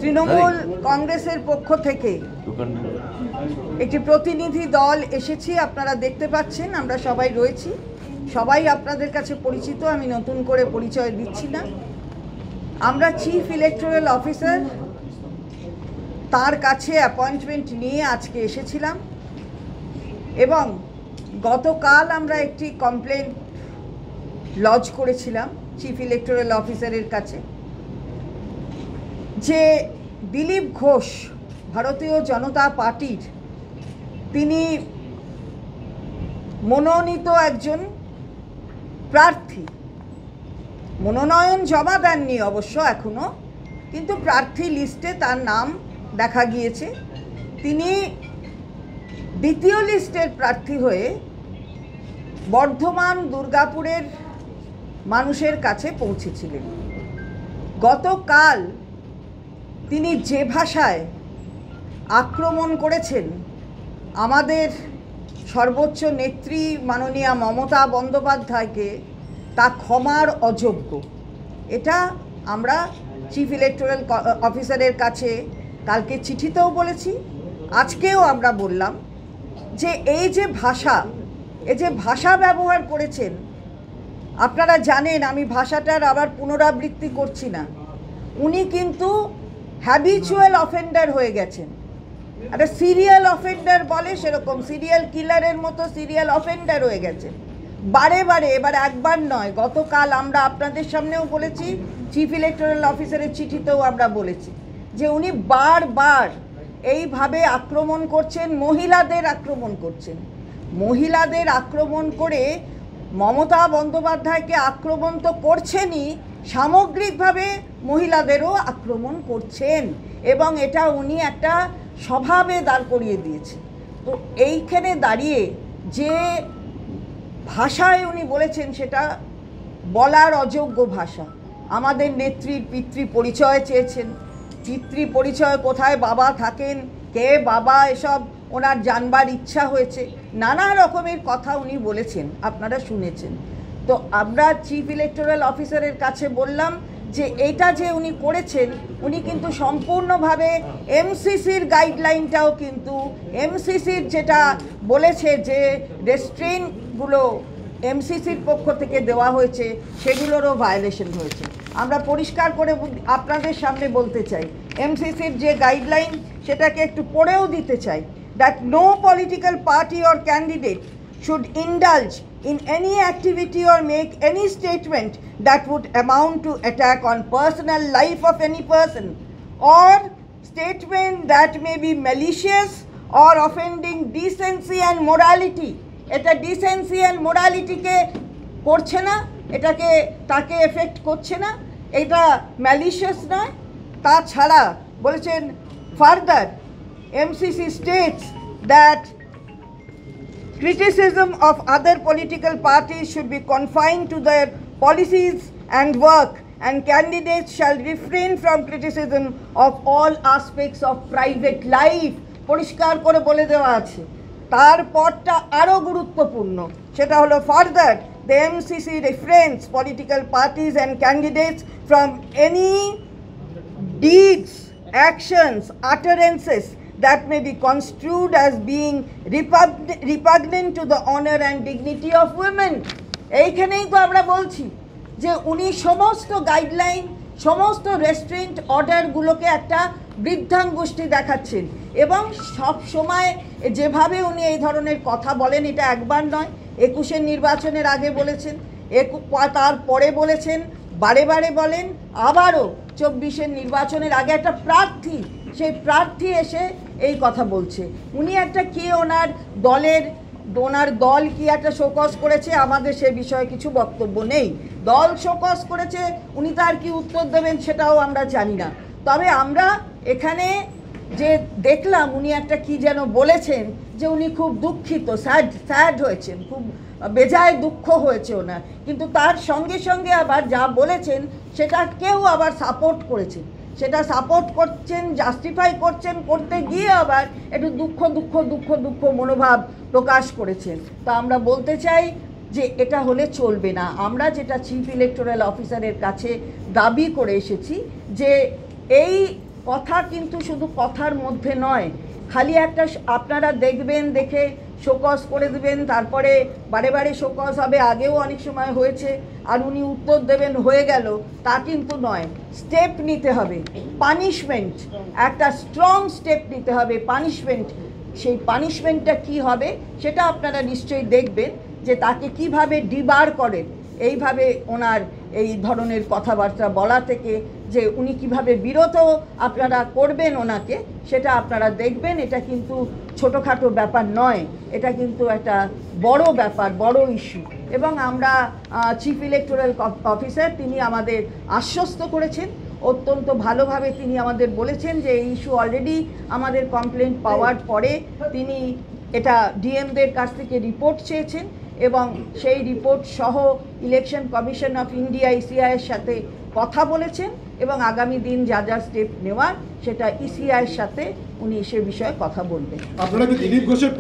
তৃণমূল কংগ্রেসের পক্ষ থেকে একটি প্রতিনিধি দল এসেছি, আপনারা দেখতে পাচ্ছেন। আমরা সবাই রয়েছি, সবাই আপনাদের কাছে পরিচিত, আমি নতুন করে পরিচয় দিচ্ছি না। আমরা চিফ ইলেকটোরাল অফিসার তার কাছে অ্যাপয়েন্টমেন্ট নিয়ে আজকে এসেছিলাম এবং গতকাল আমরা একটি কমপ্লেন লজ করেছিলাম চিফ ইলেকটোরাল অফিসারের কাছে যে দিলীপ ঘোষ ভারতীয় জনতা পার্টির তিনি মনোনীত একজন প্রার্থী, মনোনয়ন জমা দেননি অবশ্য এখনো, কিন্তু প্রার্থী লিস্টে তার নাম দেখা গিয়েছে। তিনি দ্বিতীয় লিস্টের প্রার্থী হয়ে বর্ধমান দুর্গাপুরের মানুষের কাছে পৌঁছেছিলেন। গতকাল তিনি যে ভাষায় আক্রমণ করেছেন আমাদের সর্বোচ্চ নেত্রী মাননীয়া মমতা বন্দ্যোপাধ্যায়কে, তা ক্ষমার অযোগ্য। এটা আমরা চিফ ইলেকটোরাল অফিসারের কাছে কালকে চিঠিতেও বলেছি, আজকেও আমরা বললাম যে এই যে ভাষা ব্যবহার করেছেন, আপনারা জানেন, আমি ভাষাটার আবার পুনরাবৃত্তি করছি না, উনি কিন্তু হ্যাবিচুয়াল অফেন্ডার হয়ে গেছেন। একটা সিরিয়াল অফেন্ডার বলে সেরকম, সিরিয়াল কিলারের মতো সিরিয়াল অফেন্ডার হয়ে গেছে বারে বারে। এবার একবার নয়, গতকাল আমরা আপনাদের সামনেও বলেছি, চিফ ইলেকটোরাল অফিসারের চিঠিতেও আমরা বলেছি যে উনি বারবার এইভাবে আক্রমণ করছেন, মহিলাদের আক্রমণ করে মমতা বন্দ্যোপাধ্যায়কে আক্রমণ তো করছেনই, সামগ্রিকভাবে মহিলাদেরও আক্রমণ করছেন এবং এটা উনি একটা স্বভাবে দাঁড় করিয়ে দিয়েছে। তো এইখানে দাঁড়িয়ে যে ভাষায় উনি বলেছেন সেটা বলার অযোগ্য ভাষা। আমাদের নেত্রীর পিতৃ পরিচয় চেয়েছেন, পিতৃ পরিচয় কোথায় বাবা থাকেন, কে বাবা, এসব ওনার জানবার ইচ্ছা হয়েছে, নানা রকমের কথা উনি বলেছেন, আপনারা শুনেছেন। তো আমরা চিফ ইলেকটোরাল অফিসারের কাছে বললাম যে এটা যে উনি করেছেন, উনি কিন্তু সম্পূর্ণভাবে এমসিসির গাইডলাইনটাও, কিন্তু এমসিসির যেটা বলেছে যে রেস্ট্রেইনগুলো এমসিসির পক্ষ থেকে দেওয়া হয়েছে, সেগুলোরও ভায়োলেশন হয়েছে। আমরা পরিষ্কার করে আপনাদের সামনে বলতে চাই, এমসিসির যে গাইডলাইন সেটাকে একটু পড়েও দিতে চাই, that no political party or candidate should indulge in any activity or make any statement that would amount to attack on personal life of any person, or statement that may be malicious or offending decency and morality. এটা decency and মোরালিটিকে করছে না, তাকে effect করছে না, এটা malicious নয়। তাছাড়া বলেছেন, further MCC states that criticism of other political parties should be confined to their policies and work, and candidates shall refrain from criticism of all aspects of private life. পরিষ্কার করে বলে দেওয়া আছে। তারপরটা আরও গুরুত্বপূর্ণ, সেটা হলো further the MCC refrains political parties and candidates from any deeds, actions, utterances that may be construed as being repugnant to the honor and dignity of women. এইখানেই তো আমরা বলছি যে উনি সমস্ত গাইডলাইন, সমস্ত রেস্ট্রেন্ট অর্ডারগুলোকে একটা বৃদ্ধাঙ্গুষ্টি দেখাচ্ছেন এবং সব সময় যেভাবে উনি এই ধরনের কথা বলেন, এটা একবার নয়, 21-এর নির্বাচনের আগে বলেছেন, তারপরে বলেছেন, বারে বারে বলেন, আবারও 24-এর নির্বাচনের আগে একটা প্রার্থী, সেই প্রার্থী এসে এই কথা বলছে। উনি একটা কি ওনার দল কি একটা শোকজ করেছে, আমাদের সে বিষয়ে কিছু বক্তব্য নেই। দল শোকজ করেছে, উনি তার কি উত্তর দেবেন সেটাও আমরা জানি না। তবে আমরা এখানে যে দেখলাম উনি একটা কি যেন বলেছেন যে উনি খুব দুঃখিত, স্যাড হয়েছেন, খুব বেজায় দুঃখ হয়েছে ওনার, কিন্তু তার সঙ্গে সঙ্গে আবার যা বলেছেন সেটা কেউ আবার সাপোর্ট করেছেন, সেটা সাপোর্ট করছেন, জাস্টিফাই করছেন, করতে গিয়ে আবার একটু দুঃখ মনোভাব প্রকাশ করেছেন। তো আমরা বলতে চাই, যে এটা হলে চলবে না। আমরা যেটা চিফ ইলেকটোরাল অফিসারের কাছে দাবি করে এসেছি যে এই কথা কিন্তু শুধু কথার মধ্যে নয়, খালি একটা আপনারা দেখবেন, দেখে শোকজ করে দেবেন, তারপরে বারে বারে শোকজ হবে, আগেও অনেক সময় হয়েছে, আর উনি উত্তর দেবেন হয়ে গেল, তা কিন্তু নয়। স্টেপ নিতে হবে, পানিশমেন্ট, একটা স্ট্রং স্টেপ নিতে হবে, পানিশমেন্ট। সেই পানিশমেন্টটা কি হবে সেটা আপনারা নিশ্চয়ই দেখবেন, যে তাকে কিভাবে ডিবার করেন এইভাবে ওনার এই ধরনের কথাবার্তা বলা থেকে, যে উনি কিভাবে বিরত আপনারা করবেন ওনাকে, সেটা আপনারা দেখবেন। এটা কিন্তু ছোটোখাটো ব্যাপার নয়, এটা কিন্তু একটা বড় ব্যাপার, বড় ইস্যু। এবং আমরা চিফ ইলেকটোরাল অফিসার তিনি আমাদের আশ্বস্ত করেছেন, অত্যন্ত ভালোভাবে তিনি আমাদের বলেছেন যে এই ইস্যু অলরেডি আমাদের কমপ্লেন পাওয়ার পরে তিনি এটা ডিএমদের কাছ থেকে রিপোর্ট চেয়েছেন, এবং সেই রিপোর্ট সহ ইলেকশন কমিশন অফ ইন্ডিয়া ইসিআইয়ের সাথে কথা বলেছেন, এবং আগামী দিন যা যা স্টেপ নেওয়ার সেটা ইসিআইয়ের সাথে উনি সে বিষয়ে কথা বলবেন। আপনারা কি দিলীপ ঘোষের